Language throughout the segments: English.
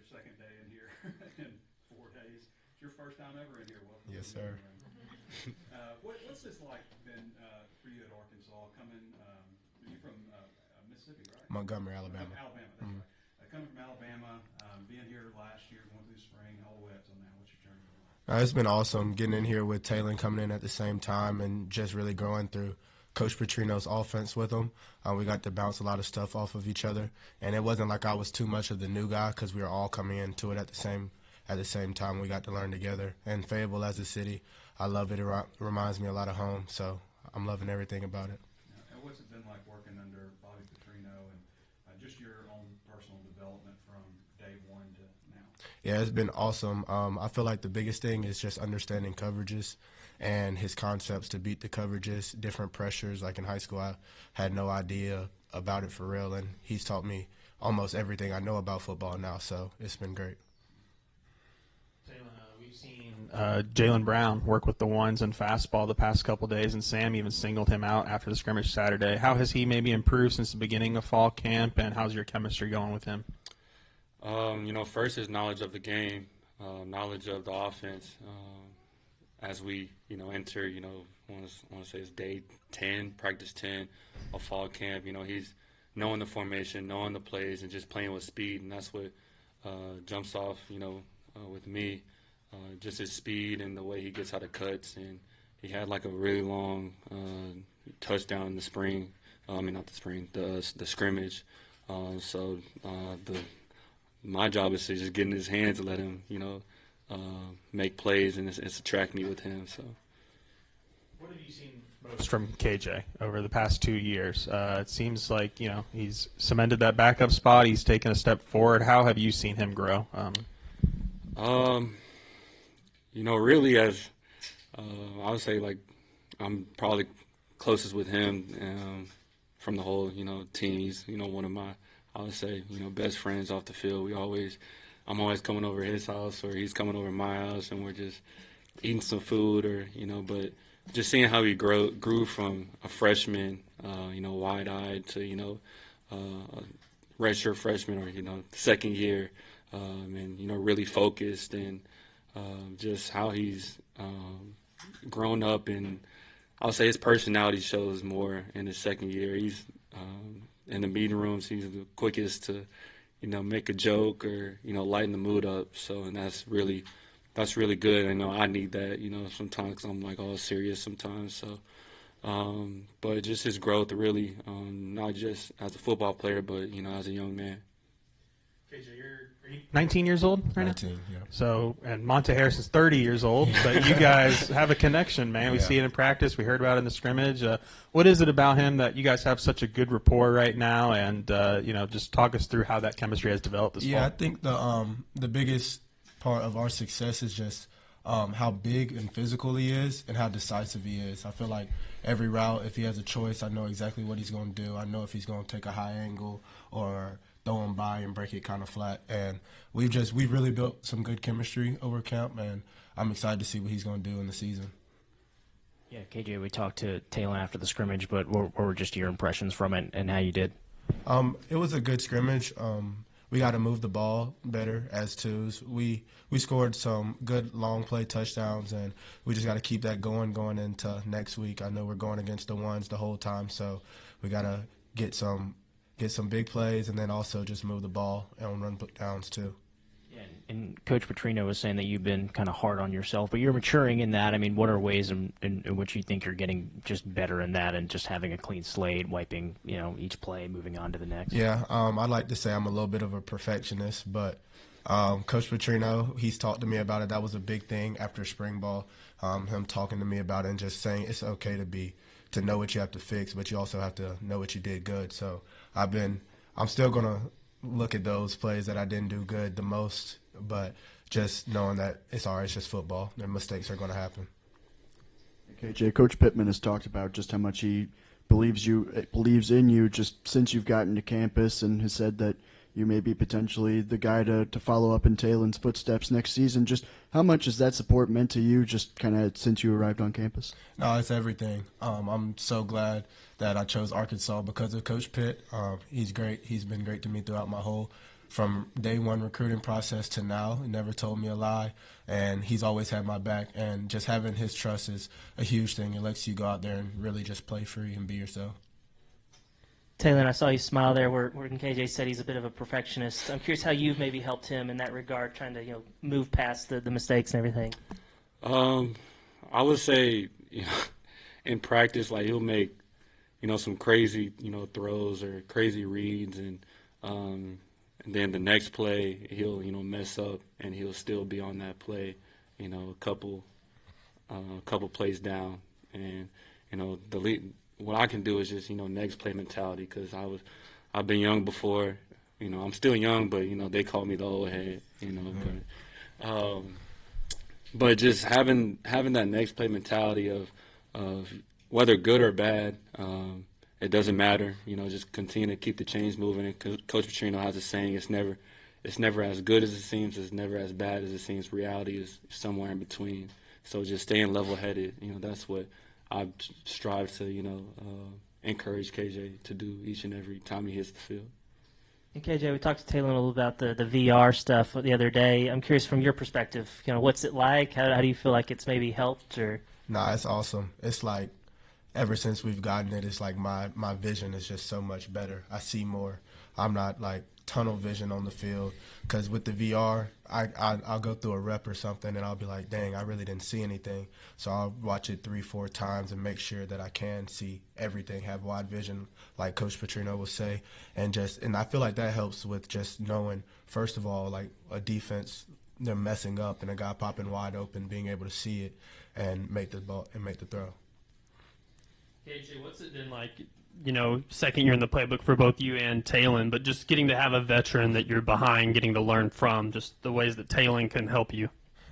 second day in here in 4 days. It's your first time ever in here. Welcome. Yes, sir. What's this like been for you at Arkansas? Coming, you're from Mississippi, right? Montgomery, Alabama. Alabama, that's right. Coming from Alabama, being here last year, going through spring, all the way up till now. What's your journey been like? It's been awesome getting in here with Taylen coming in at the same time and just really going through Coach Petrino's offense with him. We got to bounce a lot of stuff off of each other, and it wasn't like I was too much of the new guy because we were all coming into it at the same time. We got to learn together. And Fayetteville as a city, I love it. It reminds me a lot of home, so I'm loving everything about it. And what's it been like working under Bobby Petrino and just your own personal development from day one to now? Yeah, it's been awesome. I feel like the biggest thing is just understanding coverages and his concepts to beat the coverages, different pressures. Like in high school, I had no idea about it for real, and he's taught me almost everything I know about football now, so it's been great. We've seen Jaylen Brown work with the ones and fastball the past couple days, and Sam even singled him out after the scrimmage Saturday. How has he maybe improved since the beginning of fall camp, and how's your chemistry going with him? First is knowledge of the game, knowledge of the offense. As we, enter, I want to say it's day 10, practice 10 of fall camp. He's knowing the formation, knowing the plays, and just playing with speed, and that's what jumps off, with me. Just his speed and the way he gets out of cuts, and he had like a really long touchdown in the spring. The scrimmage. My job is to just get in his hands and let him, make plays, and it's attract me with him. So, what have you seen most from KJ over the past 2 years? It seems like he's cemented that backup spot. He's taken a step forward. How have you seen him grow? Really, as I would say, like I'm probably closest with him from the whole team. He's one of my, I would say, best friends off the field. I'm always coming over his house, or he's coming over my house, and we're just eating some food, or but just seeing how he grew from a freshman, wide-eyed to a redshirt freshman, or second year, and really focused, and just how he's grown up, and I'll say his personality shows more in his second year. He's in the meeting rooms, he's the quickest to make a joke or lighten the mood up. So, and that's really good. I know I need that sometimes, because I'm like all serious sometimes. So, but just his growth really, not just as a football player, but as a young man. KJ, are you 19 years old right 19, now? yeah. So, and Monte Harrison's 30 years old, but you guys have a connection, man. We see it in practice. We heard about it in the scrimmage. What is it about him that you guys have such a good rapport right now? And, just talk us through how that chemistry has developed this fall. Yeah, I think the biggest part of our success is just how big and physical he is and how decisive he is. I feel like every route, if he has a choice, I know exactly what he's going to do. I know if he's going to take a high angle or throw him by and break it kind of flat. And we've really built some good chemistry over camp, and I'm excited to see what he's going to do in the season. Yeah, KJ, we talked to Taylen after the scrimmage, but what were just your impressions from it and how you did? It was a good scrimmage. We got to move the ball better as twos. We scored some good long play touchdowns, and we just got to keep that going into next week. I know we're going against the ones the whole time, so we got to get some big plays, and then also just move the ball and run downs too. Yeah, and Coach Petrino was saying that you've been kind of hard on yourself, but you're maturing in that. I mean, what are ways in which you think you're getting just better in that, and just having a clean slate, wiping each play, moving on to the next? Yeah, I'd like to say I'm a little bit of a perfectionist, but Coach Petrino, he's talked to me about it. That was a big thing after spring ball, him talking to me about it and just saying it's okay to know what you have to fix, but you also have to know what you did good. So I'm still going to look at those plays that I didn't do good the most, but just knowing that it's all right, it's just football. And mistakes are going to happen. KJ, Coach Pittman has talked about just how much he believes in you just since you've gotten to campus, and has said that you may be potentially the guy to follow up in Taylen's footsteps next season. Just how much has that support meant to you just kind of since you arrived on campus? No, it's everything. I'm so glad that I chose Arkansas because of Coach Pitt. He's great. He's been great to me throughout my whole from day one recruiting process to now. He never told me a lie, and he's always had my back. And just having his trust is a huge thing. It lets you go out there and really just play free and be yourself. Taylen, I saw you smile there where KJ said he's a bit of a perfectionist. I'm curious how you've maybe helped him in that regard, trying to move past the mistakes and everything. I would say, in practice, like he'll make, some crazy, throws or crazy reads, and then the next play he'll, mess up and he'll still be on that play, a couple plays down, and what I can do is just next play mentality, because I've been young before, I'm still young, but they call me the old head, but just having that next play mentality of whether good or bad, it doesn't matter. Just continue to keep the chains moving. And Coach Petrino has a saying: it's never as good as it seems. It's never as bad as it seems. Reality is somewhere in between. So just staying level-headed. That's what I strive to encourage KJ to do each and every time he hits the field. And KJ, we talked to Taylen a little about the VR stuff the other day. I'm curious from your perspective, what's it like? How do you feel like it's maybe helped? Or Nah, it's awesome. It's like ever since we've gotten it, it's like my vision is just so much better. I see more. I'm not like tunnel vision on the field, because with the VR, I'll go through a rep or something and I'll be like, dang, I really didn't see anything. So I'll watch it 3-4 times and make sure that I can see everything, have wide vision, like Coach Petrino will say, and I feel like that helps with just knowing, first of all, like a defense, they're messing up and a guy popping wide open, being able to see it and make the ball and make the throw. KJ, what's it been like, second year in the playbook for both you and Taylen, but just getting to have a veteran that you're behind, getting to learn from, just the ways that Taylen can help you?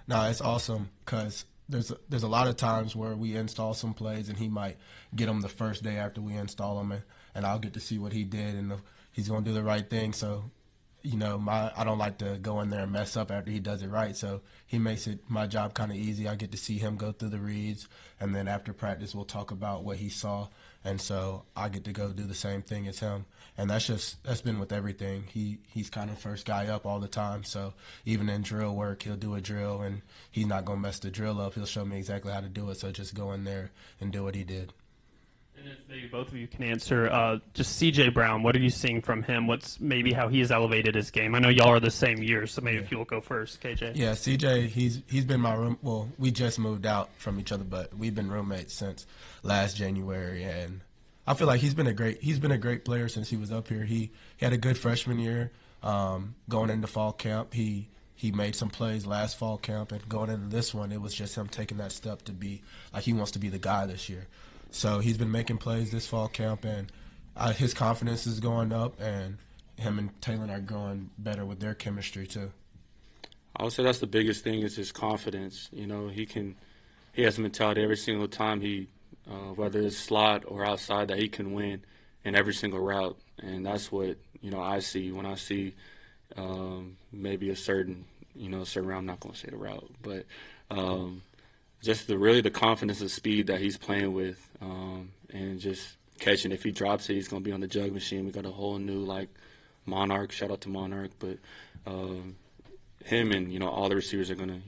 No, it's awesome, because there's a lot of times where we install some plays and he might get them the first day after we install them, and I'll get to see what he did, and he's going to do the right thing. So, I don't like to go in there and mess up after he does it right. So he makes my job kind of easy. I get to see him go through the reads, and then after practice we'll talk about what he saw. And so I get to go do the same thing as him. And that's been with everything. He's kind of first guy up all the time. So even in drill work, he'll do a drill, and he's not going to mess the drill up. He'll show me exactly how to do it. So just go in there and do what he did. And if maybe both of you can answer, just C.J. Brown, what are you seeing from him? What's maybe how he's elevated his game? I know y'all are the same year, so maybe if you'll go first, KJ. Yeah, C.J., he's been my room. Well, we just moved out from each other, but we've been roommates since last January, and I feel like he's been a great player since he was up here. He had a good freshman year. Going into fall camp, he made some plays last fall camp, and going into this one, it was just him taking that step to be like he wants to be the guy this year. So he's been making plays this fall camp, and his confidence is going up, and him and Taylen are growing better with their chemistry too. I would say that's the biggest thing is his confidence. He has a mentality every single time whether it's slot or outside, that he can win in every single route, and that's what I see when I see maybe a certain route. I'm not going to say the route, but just the confidence and speed that he's playing with, and just catching. If he drops it, he's going to be on the jug machine. We got a whole new Monarch. Shout out to Monarch, but him and all the receivers are going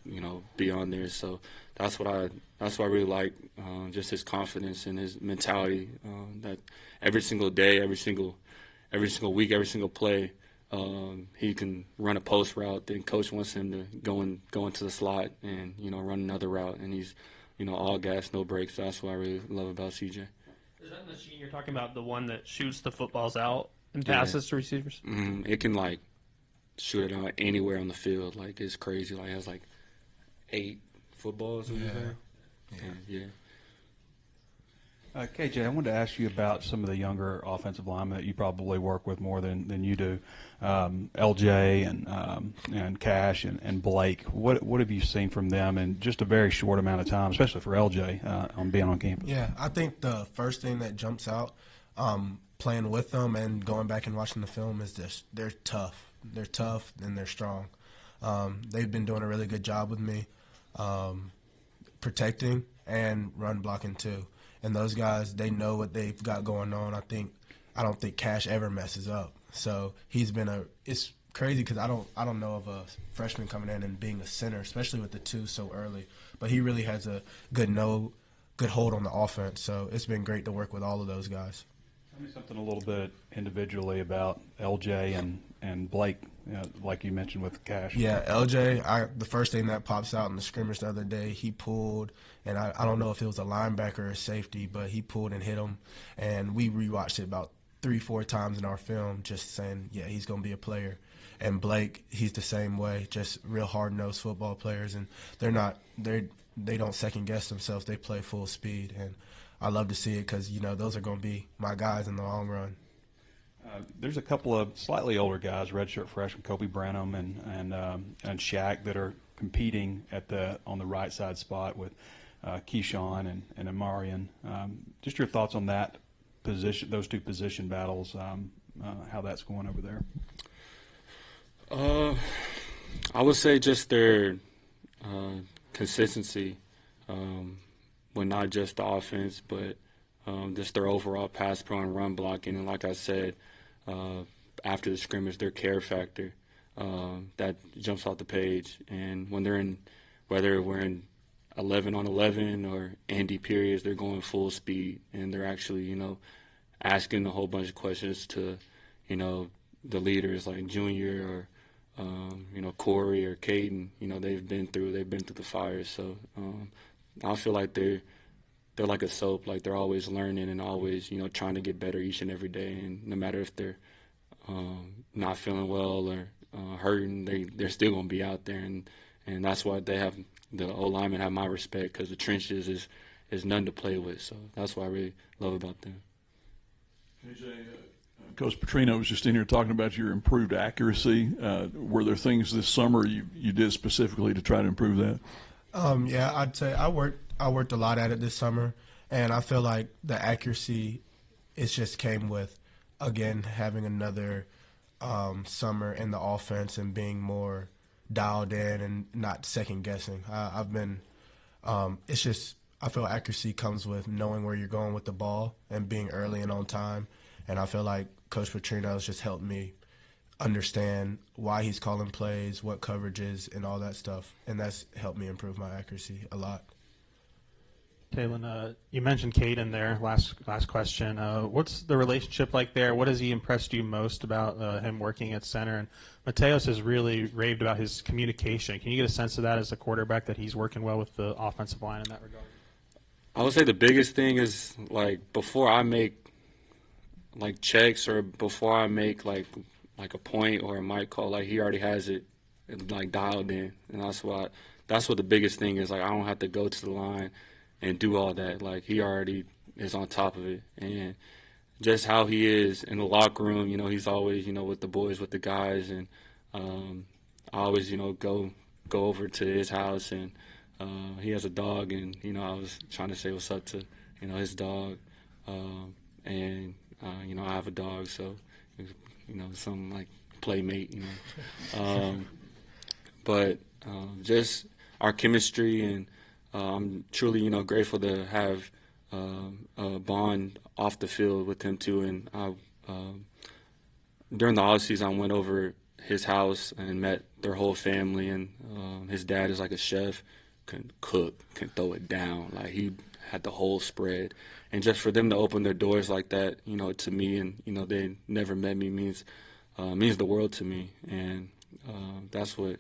to be on there. So that's what I really like, just his confidence and his mentality, that every single day, every single week, every single play, he can run a post route. Then coach wants him to go into the slot and run another route, and he's all gas, no brakes. So that's what I really love about CJ. Is that machine you're talking about, the one that shoots the footballs out and passes to receivers? It can shoot it out anywhere on the field. It's crazy. It has 8 footballs in there. Yeah. KJ, I wanted to ask you about some of the younger offensive linemen that you probably work with more than you do. LJ and Cash and Blake. What have you seen from them in just a very short amount of time, especially for LJ on being on campus? Yeah, I think the first thing that jumps out playing with them and going back and watching the film is this: they're tough. They're tough and they're strong. They've been doing a really good job with me, protecting and run blocking too. And those guys, they know what they've got going on. I don't think Cash ever messes up. So he's been it's crazy because I don't know of a freshman coming in and being a center, especially with the 2 so early. But he really has a good hold on the offense. So it's been great to work with all of those guys. Tell me something a little bit individually about LJ and Blake, like you mentioned with Cash. Yeah, LJ, the first thing that pops out in the scrimmage the other day, he pulled, and I don't know if it was a linebacker or a safety, but he pulled and hit him. And we rewatched it about 3-4 times in our film, just saying, yeah, he's going to be a player. And Blake, he's the same way, just real hard-nosed football players, and they don't second-guess themselves. They play full speed, and I love to see it because, those are going to be my guys in the long run. There's a couple of slightly older guys, redshirt freshman Kobe Branham and Shaq, that are competing on the right side spot with Keyshawn and Amarian. Just your thoughts on that position, those 2 position battles, how that's going over there. I would say just their consistency, with not just the offense, but just their overall pass pro and run blocking. And like I said, after the scrimmage, their care factor that jumps off the page. And when whether we're in 11-on-11 or Andy periods, they're going full speed, and they're actually, asking a whole bunch of questions to, the leaders like Junior or Corey or Caden. They've been through the fire. So I feel like they're like a soap. Like they're always learning and always, trying to get better each and every day. And no matter if they're not feeling well or hurting, they're still going to be out there. And that's why the O linemen have my respect, because the trenches is nothing to play with. So that's what I really love about them. K.J., Coach Petrino was just in here talking about your improved accuracy. Were there things this summer you did specifically to try to improve that? Yeah, I'd say I worked a lot at it this summer, and I feel like the accuracy, it just came with, again, having another summer in the offense and being more dialed in and not second guessing. I've been, it's just, I feel accuracy comes with knowing where you're going with the ball and being early and on time. And I feel like Coach Petrino has just helped me understand why he's calling plays, what coverages, and all that stuff. And that's helped me improve my accuracy a lot. Taylen, you mentioned Caden there, last question. What's the relationship like there? What has he impressed you most about him working at center? And Mateos has really raved about his communication. Can you get a sense of that as a quarterback, that he's working well with the offensive line in that regard? I would say the biggest thing is, like, before I make like checks or before I make like a point or a mic call, like he already has it like dialed in, and that's what the biggest thing is. Like I don't have to go to the line and do all that. Like he already is on top of it, and just how he is in the locker room. He's always with the boys, with the guys, and I always go over to his house, and he has a dog, and I was trying to say what's up to his dog, and I have a dog, so some like playmate, but just our chemistry, and I'm truly grateful to have a bond off the field with him too. And during the off season, I went over his house and met their whole family, and his dad is like a chef, can cook, can throw it down, like he had the whole spread. And just for them to open their doors like that, to me, and they never met me, means the world to me. And that's what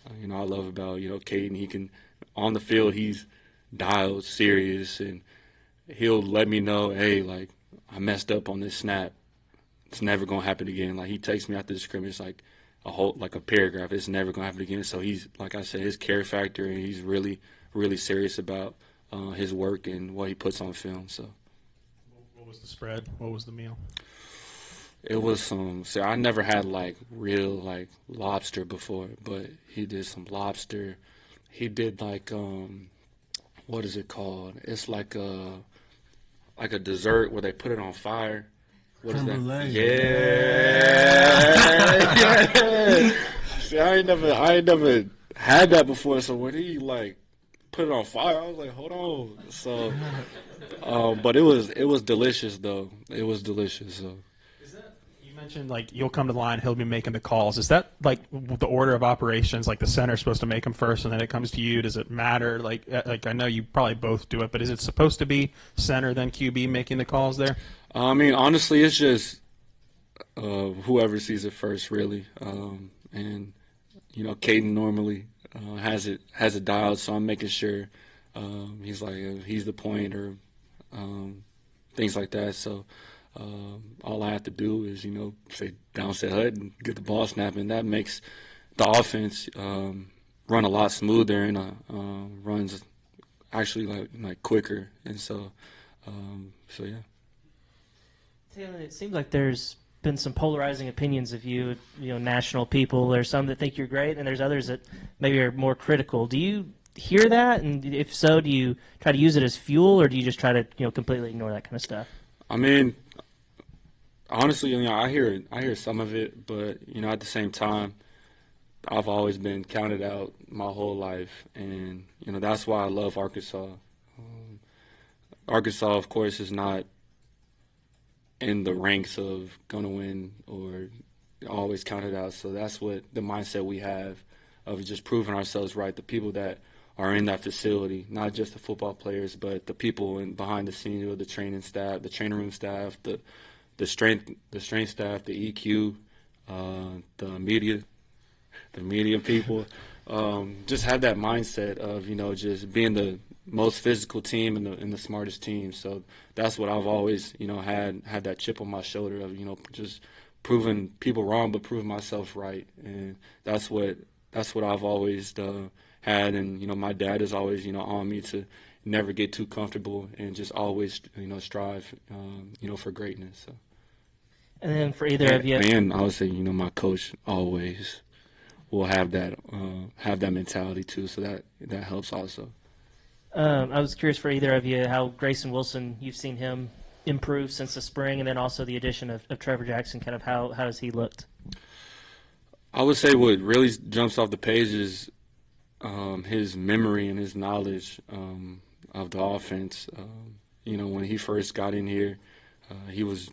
I love about Caden. He can, on the field, he's dialed, serious, and he'll let me know, hey, like I messed up on this snap. It's never gonna happen again. Like he takes me after the scrimmage like a paragraph. It's never gonna happen again. So he's, like I said, his care factor, and he's really, really serious about his work and what he puts on film. So. What was the spread? What was the meal? It was so I never had like real like lobster before, but he did some lobster. He did like what is it called? It's like a dessert where they put it on fire. What is that? Yeah. See, I ain't never had that before. So when he like put it on fire, I was like, hold on. So, but it was delicious though. It was delicious. So. mentioned like you'll come to the line, he'll be making the calls. Is that like the order of operations? Like the center's supposed to make them first, and then it comes to you. Does it matter? Like I know you probably both do it, but is it supposed to be center then QB making the calls there? I mean, honestly, it's just whoever sees it first, really. And you know, Caden normally has it dialed, so I'm making sure he's the point or things like that. So. All I have to do is, you know, say down, set HUD, and get the ball snapping. That makes the offense run a lot smoother and runs actually like quicker. And so yeah. Taylor, it seems like there's been some polarizing opinions of you, national people. There's some that think you're great, and there's others that maybe are more critical. Do you hear that? And if so, do you try to use it as fuel, or do you just try to, completely ignore that kind of stuff? I mean, honestly, I hear some of it, but at the same time, I've always been counted out my whole life, and that's why I love Arkansas. Arkansas, of course, is not in the ranks of gonna win or always counted out. So that's what the mindset we have of just proving ourselves right. The people that are in that facility, not just the football players, but the people behind the scenes, the training staff, the training room staff, the strength staff, the EQ, the media people. Just have that mindset of just being the most physical team and the smartest team. So that's what I've always had that chip on my shoulder of just proving people wrong but proving myself right, and that's what I've always had. And my dad is always on me to never get too comfortable and just always strive for greatness. So. And then for either of you, and I would say my coach always will have that mentality too, so that helps also. I was curious for either of you how Grayson Wilson, you've seen him improve since the spring, and then also the addition of Trevor Jackson. Kind of how has he looked? I would say what really jumps off the page is his memory and his knowledge of the offense. When he first got in here, he was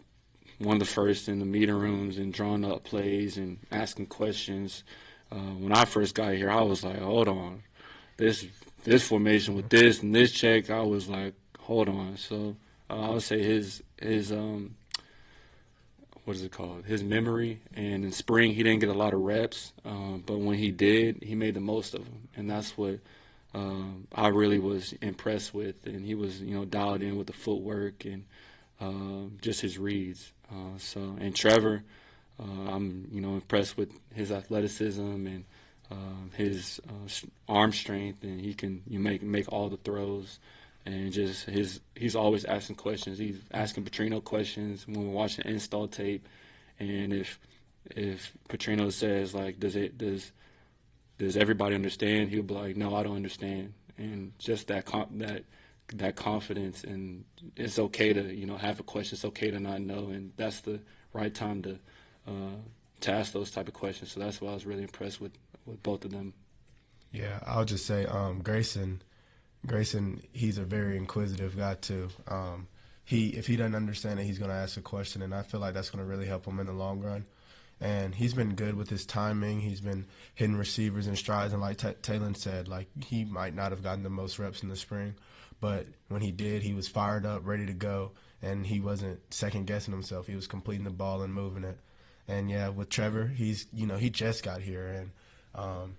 one of the first in the meeting rooms and drawing up plays and asking questions. When I first got here, I was like, hold on, this formation with this and this check, I was like, hold on. So I would say his what is it called? His memory. And in spring, he didn't get a lot of reps, but when he did, he made the most of them. And that's what I really was impressed with. And he was, dialed in with the footwork and just his reads. And Trevor, I'm, impressed with his athleticism and his arm strength, and he can make all the throws. And just he's always asking questions. He's asking Petrino questions when we're watching install tape. And if Petrino says like, does everybody understand? He'll be like, no, I don't understand. And just that confidence, and it's okay to have a question. It's okay to not know, and that's the right time to ask those type of questions. So that's why I was really impressed with both of them. Yeah, I'll just say Grayson, he's a very inquisitive guy too. If he doesn't understand it, he's going to ask a question, and I feel like that's going to really help him in the long run. And he's been good with his timing. He's been hitting receivers in strides, and like Taylen said, like he might not have gotten the most reps in the spring, but when he did, he was fired up, ready to go, and he wasn't second-guessing himself. He was completing the ball and moving it. And, yeah, with Trevor, he just got here, and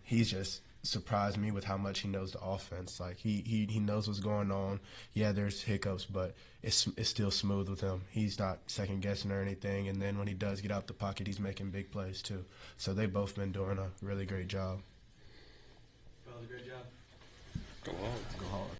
he's just surprised me with how much he knows the offense. Like, he knows what's going on. Yeah, there's hiccups, but it's still smooth with him. He's not second-guessing or anything, and then when he does get out the pocket, he's making big plays too. So they've both been doing a really great job. Well, great job. Go on. Go hard.